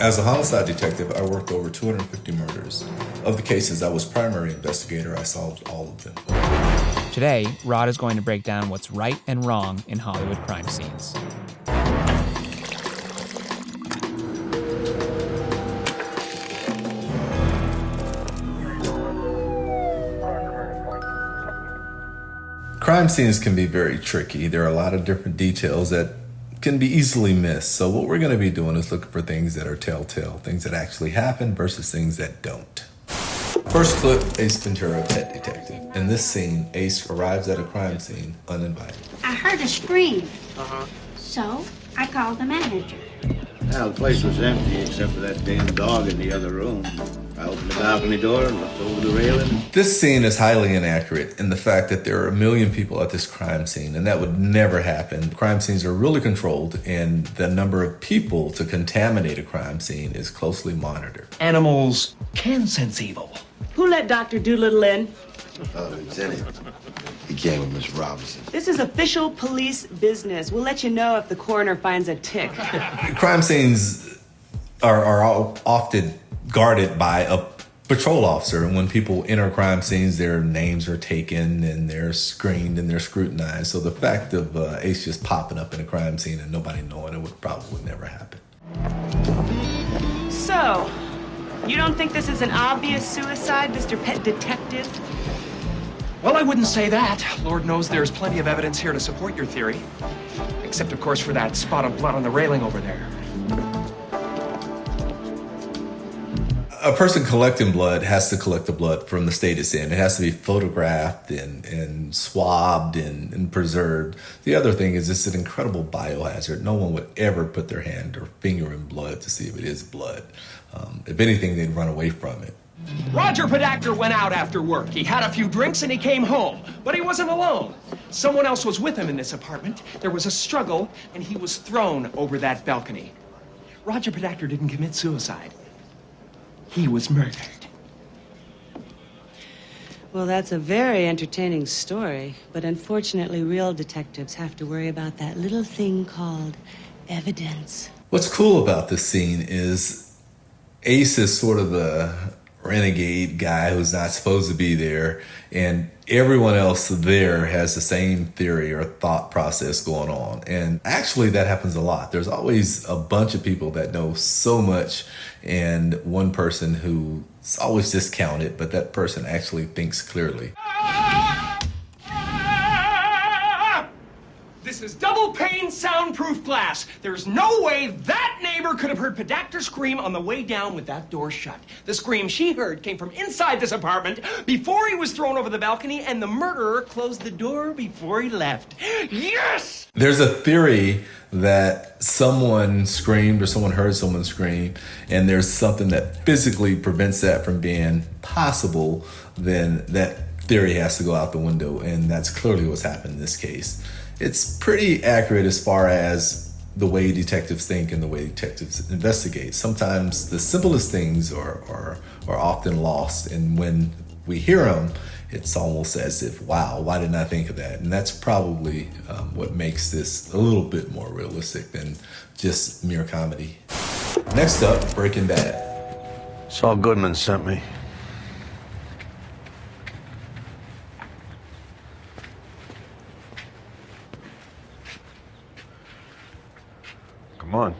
As a homicide detective, I worked over 250 murders. Of the cases I was primary investigator, I solved all of them. Today, Rod is going to break down what's right and wrong in Hollywood crime scenes. Crime scenes can be very tricky. There are a lot of different details that can be easily missed. So what we're going to be doing is looking for things that are telltale, things that actually happen versus things that don't. First clip, Ace Ventura, pet detective. In this scene, Ace arrives at a crime scene uninvited. I heard a scream. So I called the manager. Well, the place was empty except for that damn dog in the other room. I opened the balcony door and looked over the railing. This scene is highly inaccurate in the fact that there are 1 million people at this crime scene, and that would never happen. Crime scenes are really controlled, and the number of people to contaminate a crime scene is closely monitored. Animals can sense evil. Who let Dr. Doolittle in? Lieutenant. He came with Miss Robinson. This is official police business. We'll let you know if the coroner finds a tick. Crime scenes are often guarded by a patrol officer, and when people enter crime scenes, their names are taken and they're screened and they're scrutinized. So the fact of Ace just popping up in a crime scene and nobody knowing it would probably never happen. So, you don't think this is an obvious suicide, Mr. Pet Detective? Well, I wouldn't say that. Lord knows there's plenty of evidence here to support your theory. Except, of course, for that spot of blood on the railing over there. A person collecting blood has to collect the blood from the state it's in. It has to be photographed and swabbed and preserved. The other thing is it's an incredible biohazard. No one would ever put their hand or finger in blood to see if it is blood. If anything, they'd run away from it. Roger Podacter went out after work. He had a few drinks and he came home. But he wasn't alone. Someone else was with him in this apartment. There was a struggle and he was thrown over that balcony. Roger Podacter didn't commit suicide. He was murdered. Well, that's a very entertaining story, but unfortunately, real detectives have to worry about that little thing called evidence. What's cool about this scene is Ace is sort of the renegade guy who's not supposed to be there, and everyone else there has the same theory or thought process going on. And actually that happens a lot. There's always a bunch of people that know so much and one person who's always discounted, but that person actually thinks clearly. This is double pane soundproof glass. There's no way that neighbor could have heard Podacter scream on the way down with that door shut. The scream she heard came from inside this apartment before he was thrown over the balcony, and the murderer closed the door before he left. Yes! There's a theory that someone screamed or someone heard someone scream, and there's something that physically prevents that from being possible, then that theory has to go out the window, and that's clearly what's happened in this case. It's pretty accurate as far as the way detectives think and the way detectives investigate. Sometimes the simplest things are often lost, and when we hear them, it's almost as if, wow, why didn't I think of that? And that's probably what makes this a little bit more realistic than just mere comedy. Next up, Breaking Bad. Saul Goodman sent me. Come on,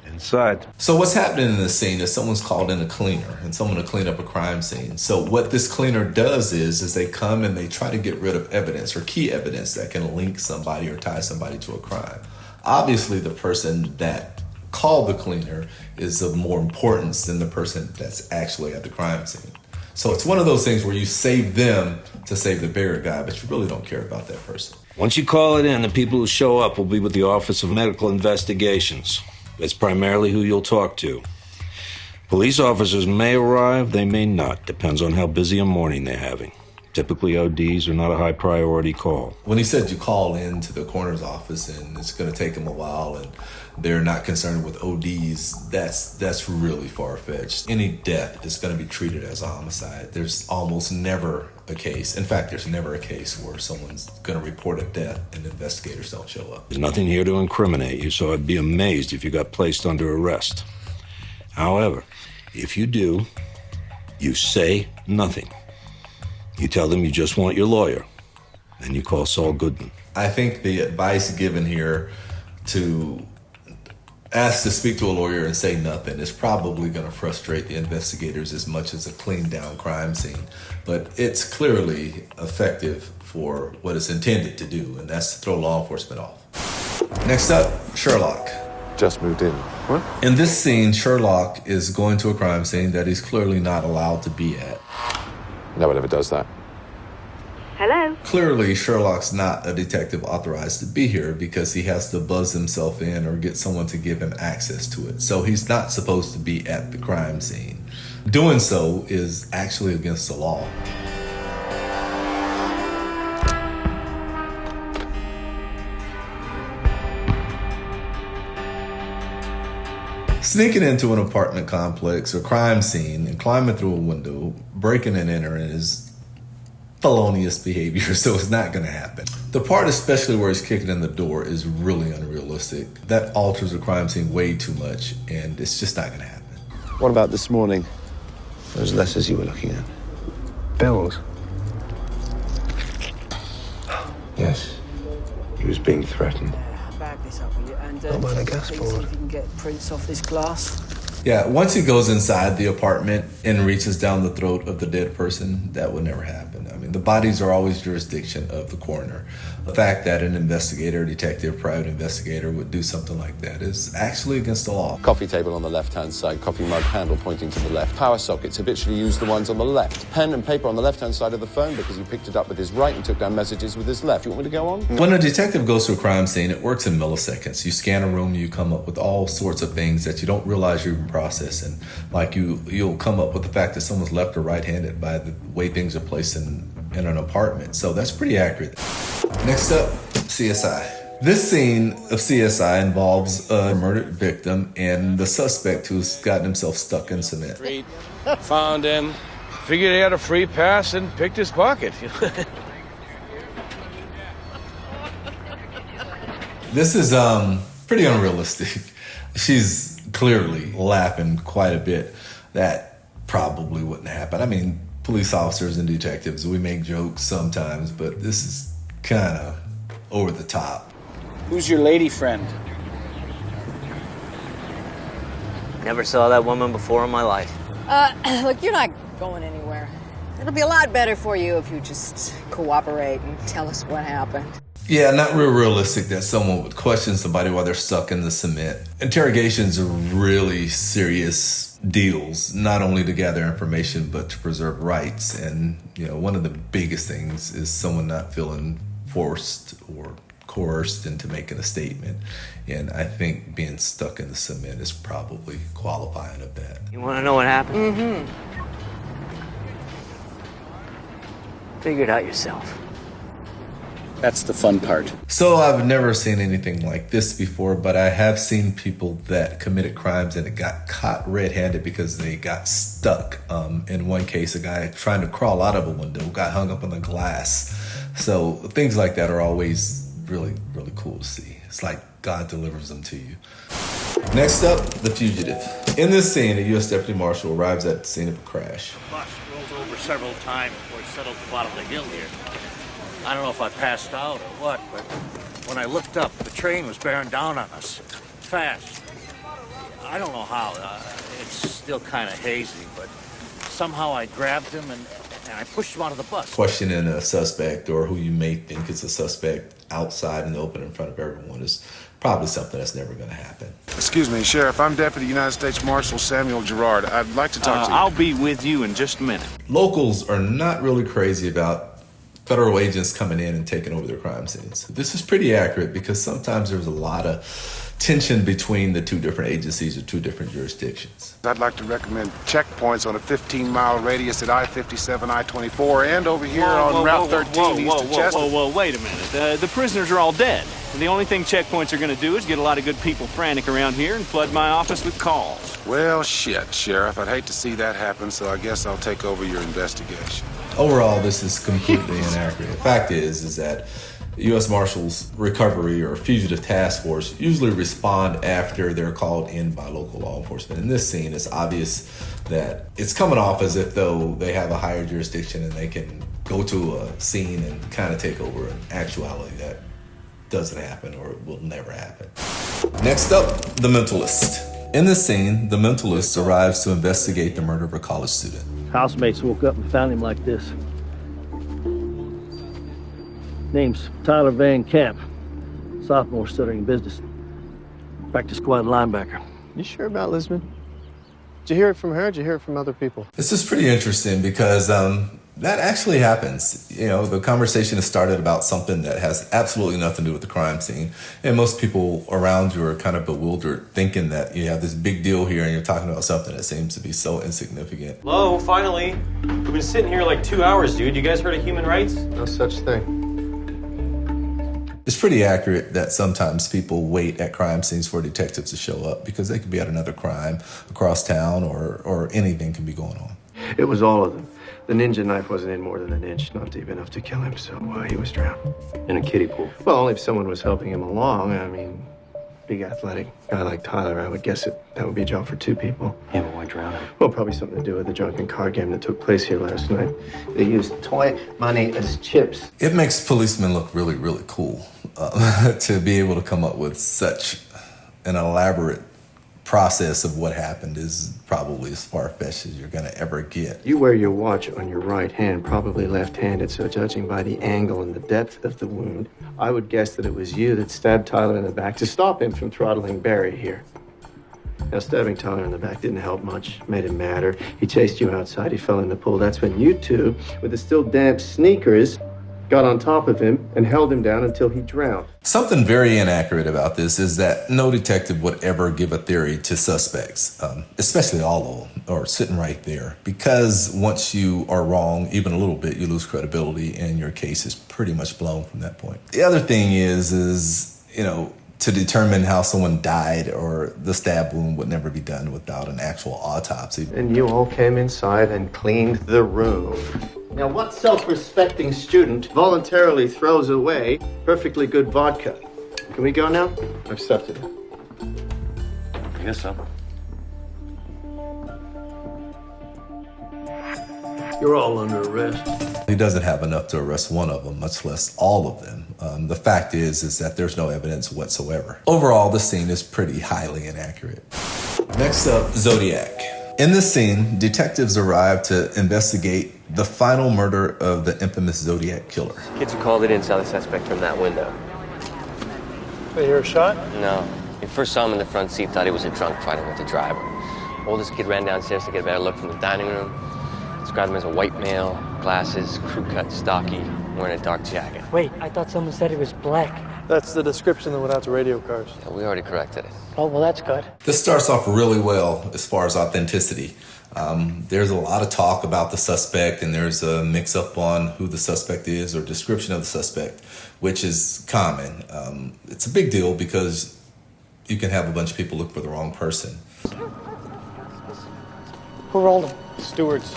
inside. So what's happening in this scene is someone's called in a cleaner and someone to clean up a crime scene. So what this cleaner does is they come and they try to get rid of evidence or key evidence that can link somebody or tie somebody to a crime. Obviously, the person that called the cleaner is of more importance than the person that's actually at the crime scene. So it's one of those things where you save them to save the bigger guy, but you really don't care about that person. Once you call it in, the people who show up will be with the Office of Medical Investigations. That's primarily who you'll talk to. Police officers may arrive, they may not. Depends on how busy a morning they're having. Typically, ODs are not a high priority call. When he said you call in to the coroner's office and it's going to take them a while and they're not concerned with ODs, that's really far-fetched. Any death is going to be treated as a homicide. There's almost never a case. In fact, there's never a case where someone's going to report a death and investigators don't show up. There's nothing here to incriminate you, so I'd be amazed if you got placed under arrest. However, if you do, you say nothing. You tell them you just want your lawyer. Then you call Saul Goodman. I think the advice given here to ask to speak to a lawyer and say nothing is probably going to frustrate the investigators as much as a clean down crime scene. But it's clearly effective for what it's intended to do, and that's to throw law enforcement off. Next up, Sherlock. Just moved in. What? In this scene, Sherlock is going to a crime scene that he's clearly not allowed to be at. No one ever does that. Hello? Clearly, Sherlock's not a detective authorized to be here because he has to buzz himself in or get someone to give him access to it. So he's not supposed to be at the crime scene. Doing so is actually against the law. Sneaking into an apartment complex or crime scene and climbing through a window, breaking and entering is felonious behavior, so it's not going to happen. The part especially where he's kicking in the door is really unrealistic. That alters the crime scene way too much, and it's just not going to happen. What about this morning? Those letters you were looking at? Bills? Yes. He was being threatened. Bag this up, will you? And Not by the gas see board. if you can get prints off this glass. Yeah, once he goes inside the apartment and reaches down the throat of the dead person, that would never happen. I mean, the bodies are always jurisdiction of the coroner. The fact that an investigator, detective, private investigator would do something like that is actually against the law. Coffee table on the left-hand side, coffee mug handle pointing to the left. Power sockets, habitually use the ones on the left. Pen and paper on the left-hand side of the phone because he picked it up with his right and took down messages with his left. You want me to go on? When a detective goes to a crime scene, it works in milliseconds. You scan a room, you come up with all sorts of things that you don't realize you're even processing. Like you'll come up with the fact that someone's left or right-handed by the way things are placed in an apartment. So that's pretty accurate. Next up, CSI. This scene of CSI involves a murdered victim and the suspect who's gotten himself stuck in cement. Found him, figured he had a free pass and picked his pocket. This is pretty unrealistic. She's clearly laughing quite a bit. That probably wouldn't happen. I mean, police officers and detectives, we make jokes sometimes, but this is kind of over the top. Who's your lady friend? Never saw that woman before in my life. Look, you're not going anywhere. It'll be a lot better for you if you just cooperate and tell us what happened. Yeah, not real realistic that someone would question somebody while they're stuck in the cement. Interrogations are really serious deals, not only to gather information, but to preserve rights. And, you know, one of the biggest things is someone not feeling forced or coerced into making a statement. And I think being stuck in the cement is probably qualifying of that. You want to know what happened? Mm-hmm. Figure it out yourself. That's the fun part. So I've never seen anything like this before, but I have seen people that committed crimes and it got caught red-handed because they got stuck. In one case, a guy trying to crawl out of a window got hung up on the glass. So things like that are always really, really cool to see. It's like God delivers them to you. Next up, The Fugitive. In this scene, a U.S. Deputy Marshal arrives at the scene of a crash. The bus rolled over several times before it settled at the bottom of the hill here. I don't know if I passed out or what, but when I looked up, the train was bearing down on us, fast. I don't know how. It's still kind of hazy, but somehow I grabbed him and I pushed him out of the bus. Questioning a suspect or who you may think is a suspect outside in the open in front of everyone is probably something that's never going to happen. Excuse me, Sheriff. I'm Deputy United States Marshal Samuel Gerard. I'd like to talk to you. I'll be with you in just a minute. Locals are not really crazy about federal agents coming in and taking over their crime scenes. This is pretty accurate because sometimes there's a lot of tension between the two different agencies or two different jurisdictions. I'd like to recommend checkpoints on a 15-mile radius at I-57, I-24, and over here on Route 13 east of Chester. Whoa, wait a minute. The prisoners are all dead. The only thing checkpoints are going to do is get a lot of good people frantic around here and flood my office with calls. Well, shit, Sheriff. I'd hate to see that happen, so I guess I'll take over your investigation. Overall, this is completely inaccurate. The fact is that U.S. Marshals Recovery or Fugitive Task Force usually respond after they're called in by local law enforcement. In this scene, it's obvious that it's coming off as if though they have a higher jurisdiction and they can go to a scene and kind of take over. In actuality, that doesn't happen or it will never happen. Next up, the Mentalist. In this scene, the Mentalist arrives to investigate the murder of a college student. Housemates woke up and found him like this. Name's Tyler Van Camp, sophomore studying business. Practice squad linebacker. You sure about Lisbon? Did you hear it from her? Or did you hear it from other people? This is pretty interesting because that actually happens. You know, the conversation has started about something that has absolutely nothing to do with the crime scene. And most people around you are kind of bewildered thinking that you have this big deal here and you're talking about something that seems to be so insignificant. Hello, finally. We've been sitting here like 2 hours, dude. You guys heard of human rights? No such thing. It's pretty accurate that sometimes people wait at crime scenes for detectives to show up because they could be at another crime across town or anything can be going on. It was all of them. The ninja knife wasn't in more than an inch, not deep enough to kill him, so he was drowned. In a kiddie pool? Well, only if someone was helping him along. I mean, big athletic guy like Tyler, I would guess that would be a job for 2 people. Yeah, but why drown him? Well, probably something to do with the drunken card game that took place here last night. They used toy money as chips. It makes policemen look really, really cool to be able to come up with such an elaborate process of what happened is probably as far-fetched as you're going to ever get. You wear your watch on your right hand, probably left-handed, so judging by the angle and the depth of the wound, I would guess that it was you that stabbed Tyler in the back to stop him from throttling Barry here. Now, stabbing Tyler in the back didn't help much, made him madder. He chased you outside, he fell in the pool. That's when you two, with the still damp sneakers, got on top of him and held him down until he drowned. Something very inaccurate about this is that no detective would ever give a theory to suspects, especially all of them, or sitting right there. Because once you are wrong, even a little bit, you lose credibility and your case is pretty much blown from that point. The other thing is, you know, to determine how someone died or the stab wound would never be done without an actual autopsy. And you all came inside and cleaned the room. Now, what self-respecting student voluntarily throws away perfectly good vodka? Can we go now? I've accepted it. I guess so. You're all under arrest. He doesn't have enough to arrest one of them, much less all of them. The fact is that there's no evidence whatsoever. Overall, the scene is pretty highly inaccurate. Next up, Zodiac. In this scene, detectives arrive to investigate the final murder of the infamous Zodiac killer. Kids who called it in saw the suspect from that window. Wait, you hear a shot? No. We first saw him in the front seat, thought he was a drunk fighting with the driver. Oldest kid ran downstairs to get a better look from the dining room. Described him as a white male, glasses, crew cut, stocky, wearing a dark jacket. Wait, I thought someone said he was black. That's the description that went out to radio cars. Yeah, we already corrected it. Oh, well, that's good. This starts off really well as far as authenticity. There's a lot of talk about the suspect and there's a mix-up on who the suspect is or description of the suspect, which is common. It's a big deal because you can have a bunch of people look for the wrong person. Who rolled him? Stewards.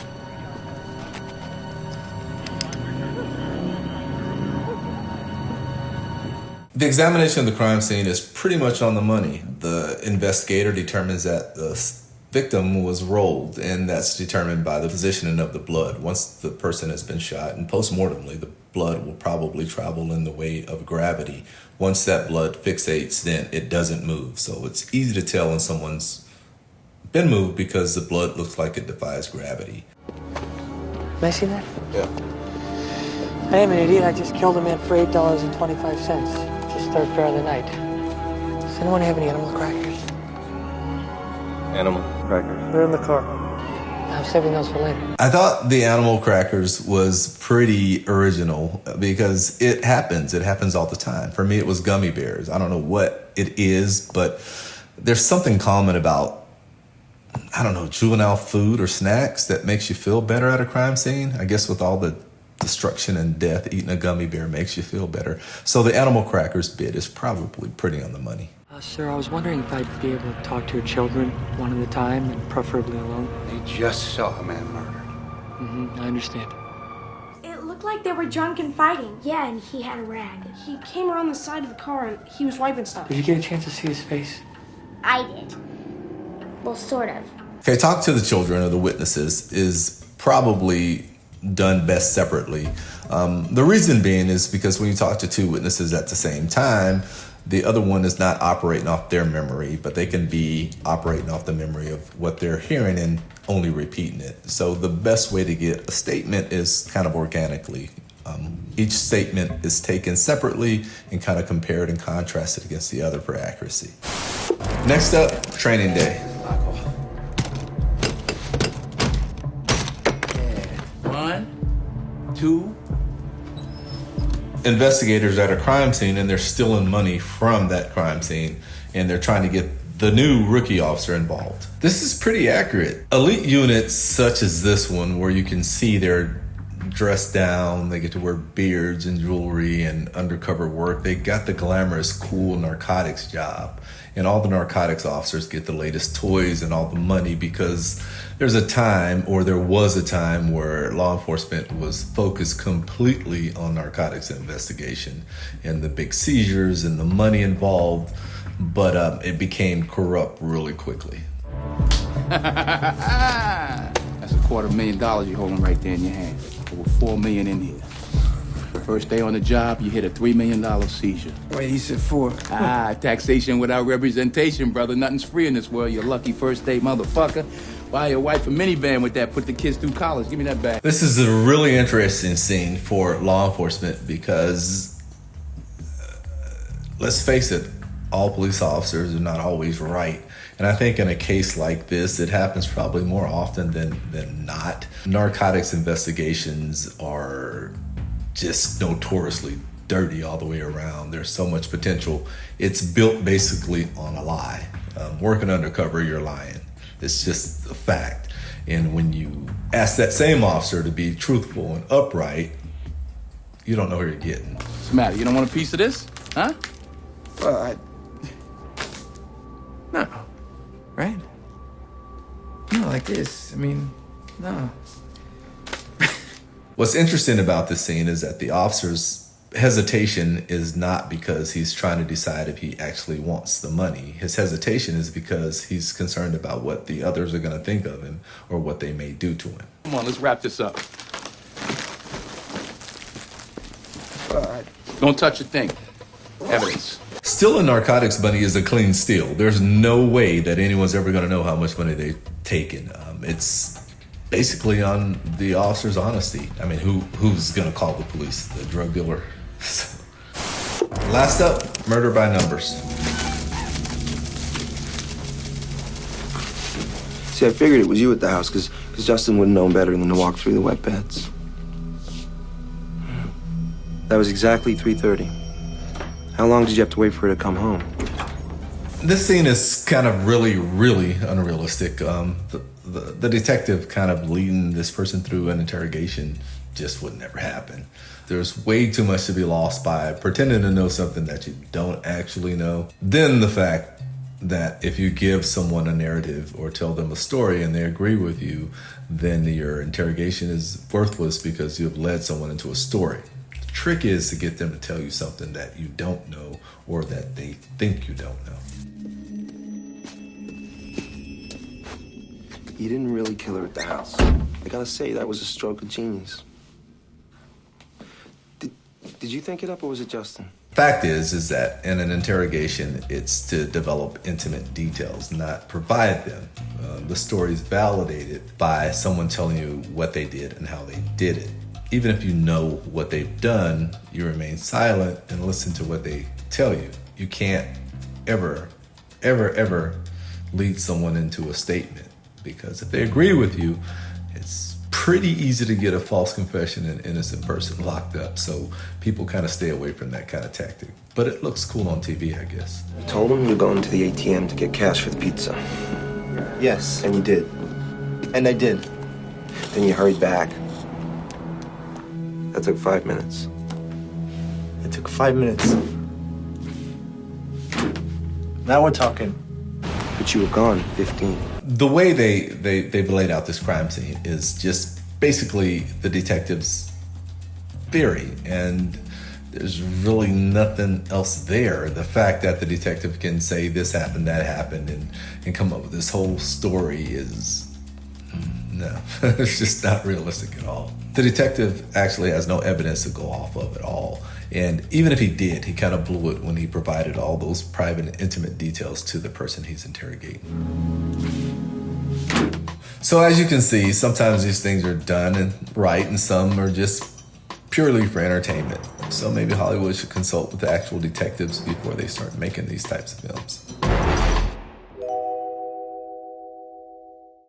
The examination of the crime scene is pretty much on the money. The investigator determines that the victim was rolled, and that's determined by the positioning of the blood. Once the person has been shot, and post-mortemly, the blood will probably travel in the way of gravity. Once that blood fixates, then it doesn't move. So it's easy to tell when someone's been moved because the blood looks like it defies gravity. May I see that? Yeah. I am an idiot. I just killed a man for $8.25. Just third fare of the night. Does anyone have any animal crackers? Animal crackers. They're in the car. I'm saving those for later. I thought the animal crackers was pretty original because it happens. It happens all the time. For me, it was gummy bears. I don't know what it is, but there's something common about, I don't know, juvenile food or snacks that makes you feel better at a crime scene. I guess with all the destruction and death, eating a gummy bear makes you feel better. So the animal crackers bit is probably pretty on the money. Sir, I was wondering if I'd be able to talk to your children one at a time and preferably alone. They just saw a man murdered. I understand. It looks looked like they were drunk and fighting. Yeah, and he had a rag. He came around the side of the car and he was wiping stuff. Did you get a chance to see his face? I did. Well, sort of. Okay, talk to the children or the witnesses is probably done best separately. The reason being is because when you talk to two witnesses at the same time, the other one is not operating off their memory, but they can be operating off the memory of what they're hearing and only repeating it. So the best way to get a statement is kind of organically. Each statement is taken separately and kind of compared and contrasted against the other for accuracy. Next up, training day. 1, 2. Investigators at a crime scene and they're stealing money from that crime scene and they're trying to get the new rookie officer involved. This is pretty accurate. Elite units such as this one, where you can see they're dressed down, they get to wear beards and jewelry and undercover work. They got the glamorous, cool narcotics job. And all the narcotics officers get the latest toys and all the money because there was a time where law enforcement was focused completely on narcotics investigation and the big seizures and the money involved, but it became corrupt really quickly. That's $250,000 you're holding right there in your hand. Over $4 million in here. First day on the job, you hit a $3 million seizure. Wait, he said 4. Taxation without representation, brother. Nothing's free in this world, you lucky first day motherfucker. Buy your wife a minivan with that, put the kids through college. Give me that bag. This is a really interesting scene for law enforcement because, let's face it, all police officers are not always right. And I think in a case like this, it happens probably more often than not. Narcotics investigations are just notoriously dirty all the way around. There's so much potential. It's built basically on a lie. Working undercover, you're lying. It's just a fact. And when you ask that same officer to be truthful and upright, you don't know who you're getting. What's the matter? You don't want a piece of this? Huh? Well, no. Right? No, like this. I mean, no. What's interesting about this scene is that the officer's hesitation is not because he's trying to decide if he actually wants the money. His hesitation is because he's concerned about what the others are going to think of him or what they may do to him. Come on, let's wrap this up. Don't touch a thing. Evidence. Stealing narcotics money is a clean steal. There's no way that anyone's ever going to know how much money they've taken. It's basically on the officer's honesty. I mean, who's going to call the police? The drug dealer? Last up, murder by numbers. See, I figured it was you at the house because Justin wouldn't know better than to walk through the wet beds. That was exactly 3:30. How long did you have to wait for her to come home? This scene is kind of really, really unrealistic. The detective kind of leading this person through an interrogation just would never happen. There's way too much to be lost by pretending to know something that you don't actually know. Then the fact that if you give someone a narrative or tell them a story and they agree with you, then your interrogation is worthless because you have led someone into a story. The trick is to get them to tell you something that you don't know or that they think you don't know. You didn't really kill her at the house. I gotta say, that was a stroke of genius. Did you think it up or was it Justin? Fact is that in an interrogation, it's to develop intimate details, not provide them. The story is validated by someone telling you what they did and how they did it. Even if you know what they've done, you remain silent and listen to what they tell you. You can't ever lead someone into a statement, because if they agree with you, it's pretty easy to get a false confession and an innocent person locked up. So people kind of stay away from that kind of tactic. But it looks cool on TV, I guess. You told him you're going to the ATM to get cash for the pizza. Yes, and you did. And I did. Then you hurried back. That took 5 minutes. It took 5 minutes. Now we're talking. But you were gone 15. The way they've laid out this crime scene is just basically the detectives theory, and there's really nothing else there. The fact that the detective can say this happened, that happened, and come up with this whole story is, no, it's just not realistic at all. The detective actually has no evidence to go off of at all. And even if he did, he kind of blew it when he provided all those private and intimate details to the person he's interrogating. So as you can see, sometimes these things are done and right, and some are just purely for entertainment. So maybe Hollywood should consult with the actual detectives before they start making these types of films.